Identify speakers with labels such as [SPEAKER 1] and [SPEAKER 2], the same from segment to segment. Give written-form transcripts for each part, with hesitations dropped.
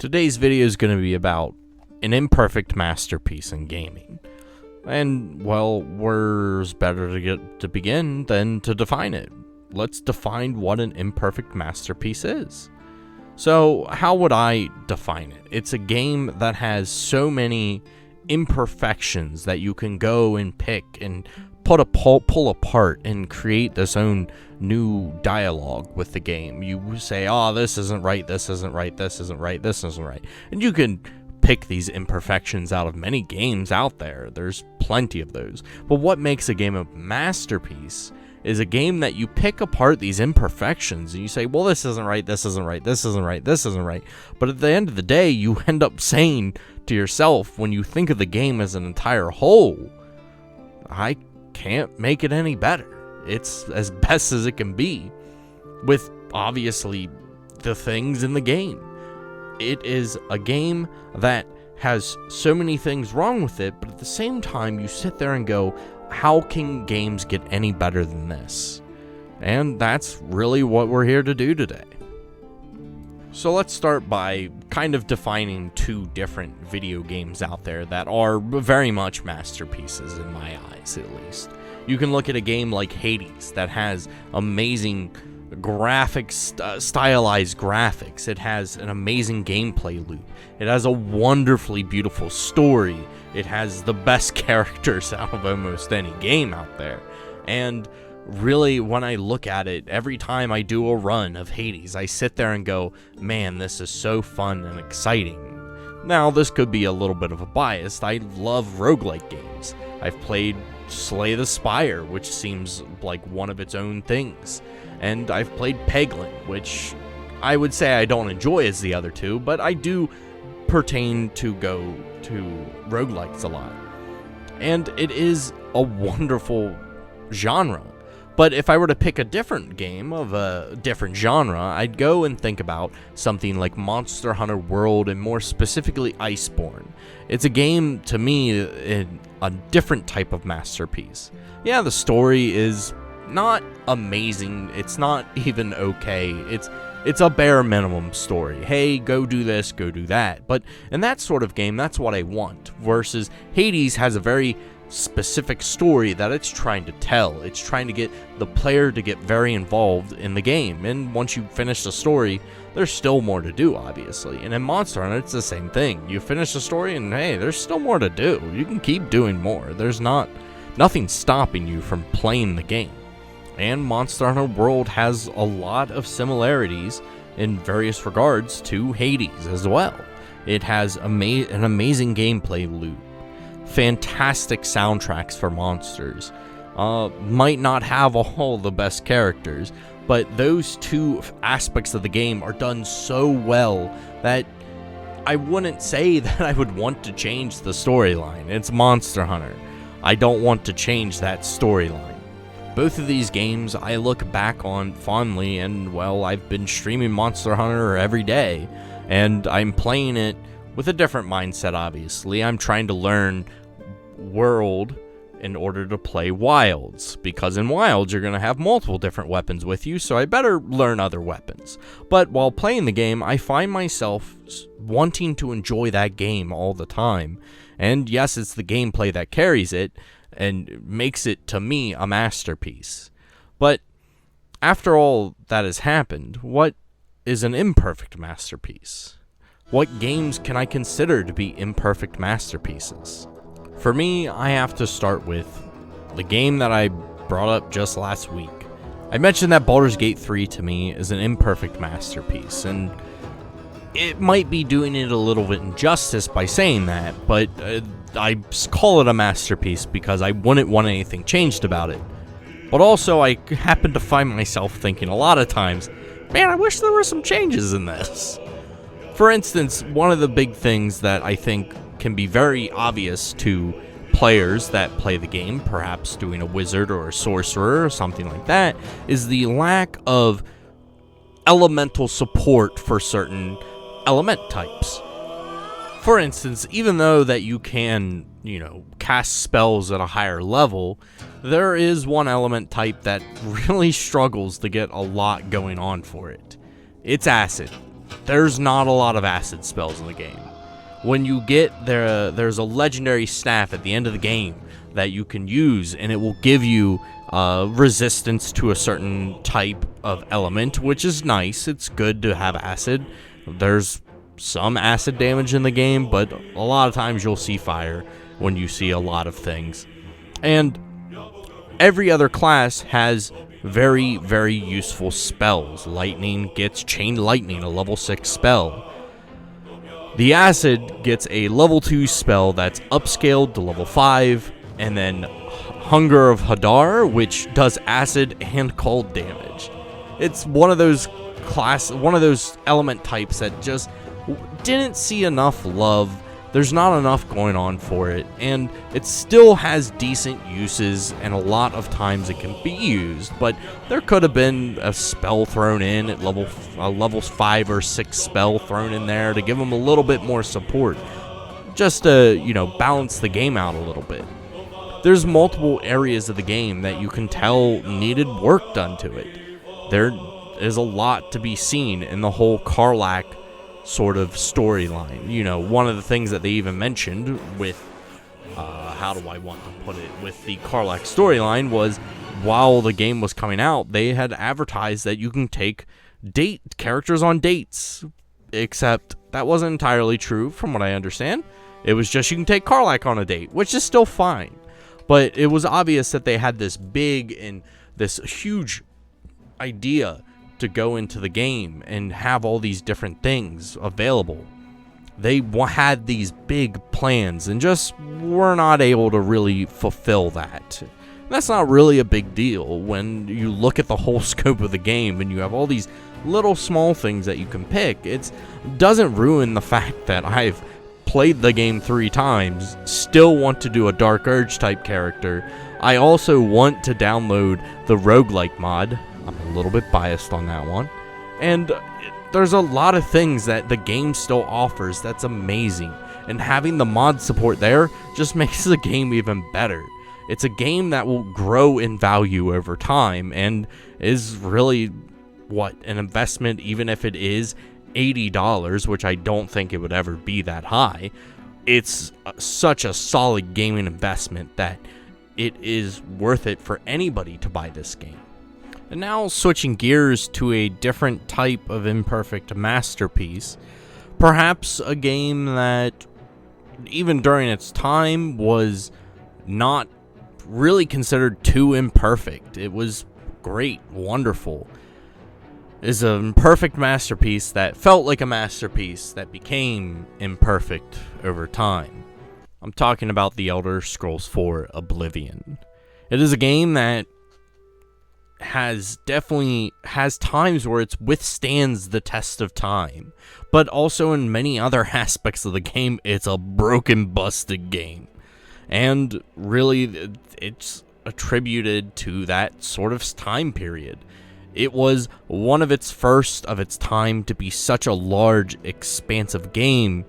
[SPEAKER 1] Today's video is going to be about an imperfect masterpiece in gaming. And, well, where's better to begin than to define it? Let's define what an imperfect masterpiece is. So, how would I define it? It's a game that has so many imperfections that you can go and pick and pull apart and create this own new dialogue with the game. You say, oh, this isn't right, this isn't right, this isn't right, this isn't right. And you can pick these imperfections out of many games out there. There's plenty of those. But what makes a game a masterpiece is a game that you pick apart these imperfections and you say, well, this isn't right, this isn't right, this isn't right, this isn't right. But at the end of the day, you end up saying to yourself, when you think of the game as an entire whole, I can't make it any better. It's as best as it can be with obviously the things in the game. It is a game that has so many things wrong with it, but at the same time you sit there and go, how can games get any better than this? And that's really what we're here to do today. So let's start by kind of defining two different video games out there that are very much masterpieces in my eyes, at least. You can look at a game like Hades that has amazing graphics, stylized graphics. It has an amazing gameplay loop. It has a wonderfully beautiful story. It has the best characters out of almost any game out there. And really, when I look at it, every time I do a run of Hades, I sit there and go, man, this is so fun and exciting. Now, this could be a little bit of a bias. I love roguelike games. I've played Slay the Spire, which seems like one of its own things. And I've played Peglin, which I would say I don't enjoy as the other two, but I do pertain to go to roguelikes a lot. And it is a wonderful genre. But if I were to pick a different game of a different genre, I'd go and think about something like Monster Hunter World, and more specifically Iceborne. It's a game, to me, a different type of masterpiece. Yeah, the story is not amazing. It's not even okay. It's a bare minimum story. Hey, go do this, go do that. But in that sort of game, that's what I want. Versus Hades has a very specific story that it's trying to tell. It's trying to get the player to get very involved in the game. And once you finish the story, there's still more to do, obviously. And in Monster Hunter, it's the same thing. You finish the story and hey, there's still more to do. You can keep doing more. There's nothing stopping you from playing the game. And Monster Hunter World has a lot of similarities in various regards to Hades as well. It has an amazing gameplay loop, fantastic soundtracks for monsters, might not have all the best characters, but those two aspects of the game are done so well that I wouldn't say that I would want to change the storyline. It's Monster Hunter. I don't want to change that storyline. Both of these games I look back on fondly, and well, I've been streaming Monster Hunter every day, and I'm playing it with a different mindset, obviously. I'm trying to learn World in order to play Wilds, because in Wilds you're going to have multiple different weapons with you, so I better learn other weapons. But while playing the game, I find myself wanting to enjoy that game all the time. And yes, it's the gameplay that carries it and makes it, to me, a masterpiece. But after all that has happened, what is an imperfect masterpiece? What games can I consider to be imperfect masterpieces? For me, I have to start with the game that I brought up just last week. I mentioned that Baldur's Gate 3 to me is an imperfect masterpiece, and it might be doing it a little bit injustice by saying that, but I call it a masterpiece because I wouldn't want anything changed about it. But also, I happen to find myself thinking a lot of times, man, I wish there were some changes in this. For instance, one of the big things that I think can be very obvious to players that play the game, perhaps doing a wizard or a sorcerer or something like that, is the lack of elemental support for certain element types. For instance, even though that you can, cast spells at a higher level, there is one element type that really struggles to get a lot going on for it. It's acid. there's not a lot of acid spells in the game. When you get there, there's a legendary staff at the end of the game that you can use, and it will give you resistance to a certain type of element, which is nice. It's good to have acid. There's some acid damage in the game, but a lot of times you'll see fire when you see a lot of things. And every other class has very, very useful spells. Lightning gets Chain Lightning, a level 6 spell. The Acid gets a level 2 spell that's upscaled to level 5, and then Hunger of Hadar, which does acid and cold damage. It's one of those element types that just didn't see enough love. There's not enough going on for it, and it still has decent uses, and a lot of times it can be used, but there could have been a spell thrown in at a level 5 or 6 spell thrown in there to give them a little bit more support, just to, balance the game out a little bit. There's multiple areas of the game that you can tell needed work done to it. There is a lot to be seen in the whole Karlach sort of storyline. One of the things that they even mentioned with, how do I want to put it, with the Karlach storyline was, while the game was coming out, they had advertised that you can take characters on dates, except that wasn't entirely true from what I understand. It was just you can take Karlach on a date, which is still fine. But it was obvious that they had this big and this huge idea to go into the game and have all these different things available. They had these big plans and just were not able to really fulfill that. That's not really a big deal when you look at the whole scope of the game and you have all these little small things that you can pick. It doesn't ruin the fact that I've played the game 3 times, still want to do a Dark Urge type character. I also want to download the roguelike mod. I'm a little bit biased on that one. And there's a lot of things that the game still offers that's amazing. And having the mod support there just makes the game even better. It's a game that will grow in value over time and is really, an investment, even if it is $80, which I don't think it would ever be that high. It's such a solid gaming investment that it is worth it for anybody to buy this game. And now switching gears to a different type of Imperfect masterpiece, perhaps a game that even during its time was not really considered too imperfect. It was great, wonderful. Is an imperfect masterpiece that felt like a masterpiece that became imperfect over time. I'm talking about The Elder Scrolls IV: Oblivion. It is a game that has times where it withstands the test of time, but also in many other aspects of the game, it's a broken, busted game. And really, it's attributed to that sort of time period. It was one of its first of its time to be such a large, expansive game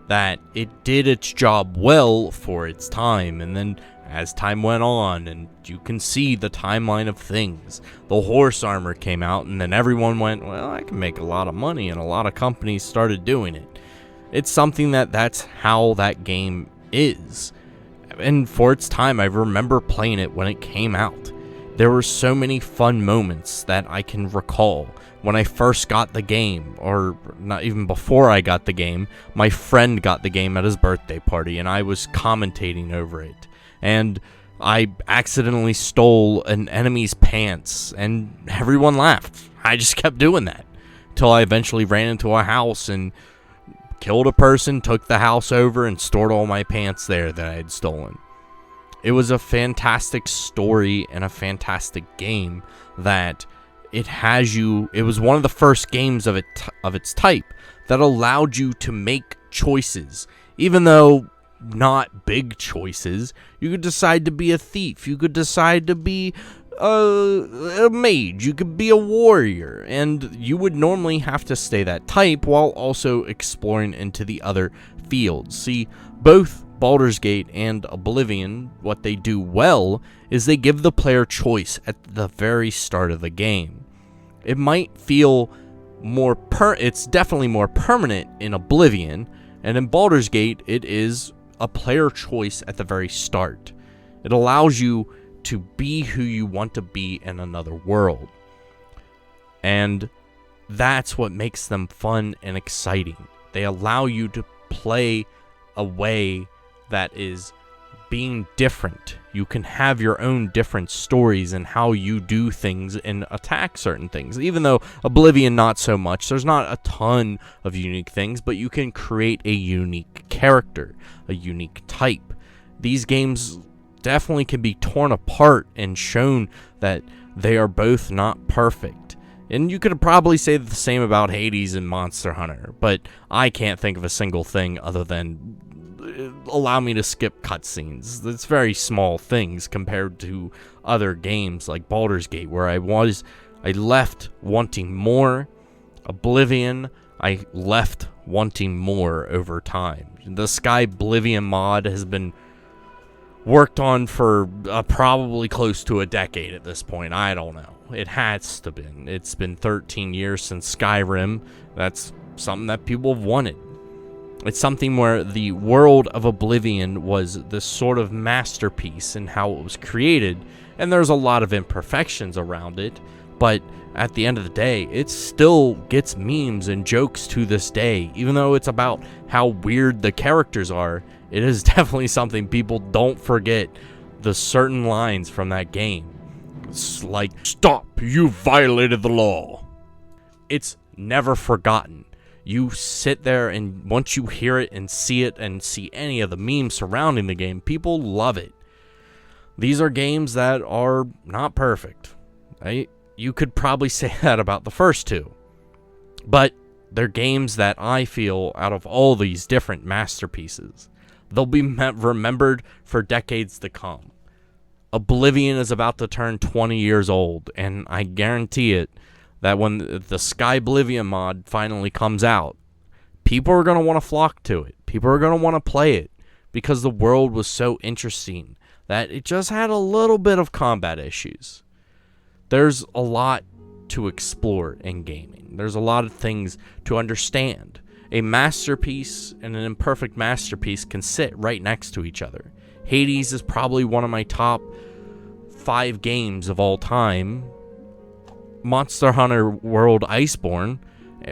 [SPEAKER 1] that it did its job well for its time. And then as time went on, and you can see the timeline of things, the horse armor came out, and then everyone went, well, I can make a lot of money, and a lot of companies started doing it. It's something that's how that game is. And for its time, I remember playing it when it came out. There were so many fun moments that I can recall. When I first got the game, or not even before I got the game, my friend got the game at his birthday party, and I was commentating over it. And I accidentally stole an enemy's pants, and everyone laughed. I just kept doing that, till I eventually ran into a house and killed a person, took the house over, and stored all my pants there that I had stolen. It was a fantastic story and a fantastic game that it was one of the first games of its type that allowed you to make choices. Even though not big choices, you could decide to be a thief, you could decide to be a mage, you could be a warrior, and you would normally have to stay that type while also exploring into the other fields. See, both Baldur's Gate and Oblivion, what they do well is they give the player choice at the very start of the game. It might feel it's definitely more permanent in Oblivion, and in Baldur's Gate it is a player choice at the very start. It allows you to be who you want to be in another world. And that's what makes them fun and exciting. They allow you to play a way that is being different. You can have your own different stories and how you do things and attack certain things. Even though Oblivion, not so much. There's not a ton of unique things, but you can create a unique character, a unique type. These games definitely can be torn apart and shown that they are both not perfect. And you could probably say the same about Hades and Monster Hunter, but I can't think of a single thing other than allow me to skip cutscenes. It's very small things compared to other games like Baldur's Gate, where I left wanting more. Oblivion, I left wanting more over time. The Sky Oblivion mod has been worked on for probably close to a decade at this point. I don't know. It has to been. It's been 13 years since Skyrim. That's something that people have wanted. It's something where the world of Oblivion was this sort of masterpiece in how it was created, and there's a lot of imperfections around it, but at the end of the day, it still gets memes and jokes to this day. Even though it's about how weird the characters are, it is definitely something people don't forget, the certain lines from that game. It's like, "Stop, you violated the law." It's never forgotten. You sit there, and once you hear it and see any of the memes surrounding the game, people love it. These are games that are not perfect. You could probably say that about the first two. But they're games that I feel, out of all these different masterpieces, they'll be remembered for decades to come. Oblivion is about to turn 20 years old, and I guarantee it that when the Sky Oblivion mod finally comes out, people are going to want to flock to it. People are going to want to play it because the world was so interesting that it just had a little bit of combat issues. There's a lot to explore in gaming. There's a lot of things to understand. A masterpiece and an imperfect masterpiece can sit right next to each other. Hades is probably one of my top 5 games of all time. Monster Hunter World Iceborne,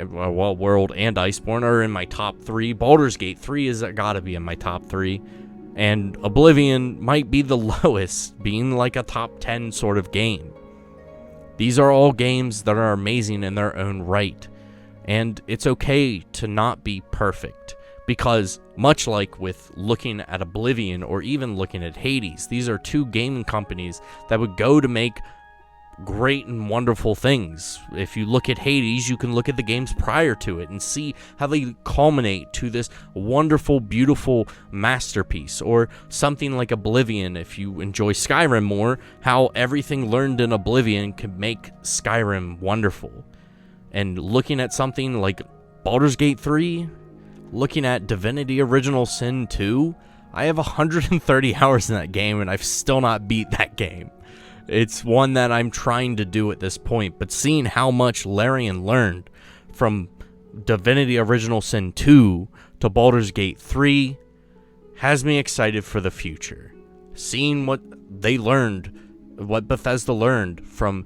[SPEAKER 1] well, World and Iceborne are in my top 3. Baldur's Gate 3 is gotta be in my top 3. And Oblivion might be the lowest, being like a top 10 sort of game. These are all games that are amazing in their own right. And it's okay to not be perfect. Because, much like with looking at Oblivion or even looking at Hades, these are 2 gaming companies that would go to make great and wonderful things. If you look at Hades, you can look at the games prior to it and see how they culminate to this wonderful, beautiful masterpiece. Or something like Oblivion, if you enjoy Skyrim more, how everything learned in Oblivion can make Skyrim wonderful. And looking at something like Baldur's Gate 3, looking at Divinity Original Sin 2, I have 130 hours in that game and I've still not beat that game. It's one that I'm trying to do at this point, but seeing how much Larian learned from Divinity Original Sin 2 to Baldur's Gate 3 has me excited for the future. Seeing what they learned, what Bethesda learned from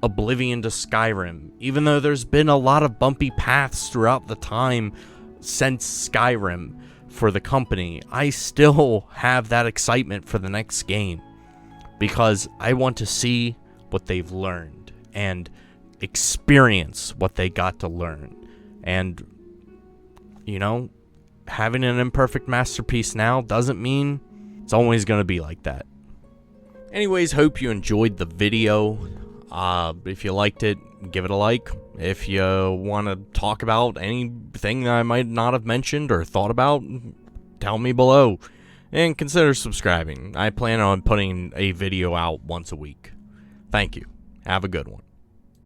[SPEAKER 1] Oblivion to Skyrim, even though there's been a lot of bumpy paths throughout the time since Skyrim for the company, I still have that excitement for the next game. Because I want to see what they've learned and experience what they got to learn. And, you know, having an imperfect masterpiece now doesn't mean it's always going to be like that. Anyways, hope you enjoyed the video. If you liked it, give it a like. If you want to talk about anything that I might not have mentioned or thought about, tell me below. And consider subscribing. I plan on putting a video out once a week. Thank you. Have a good one.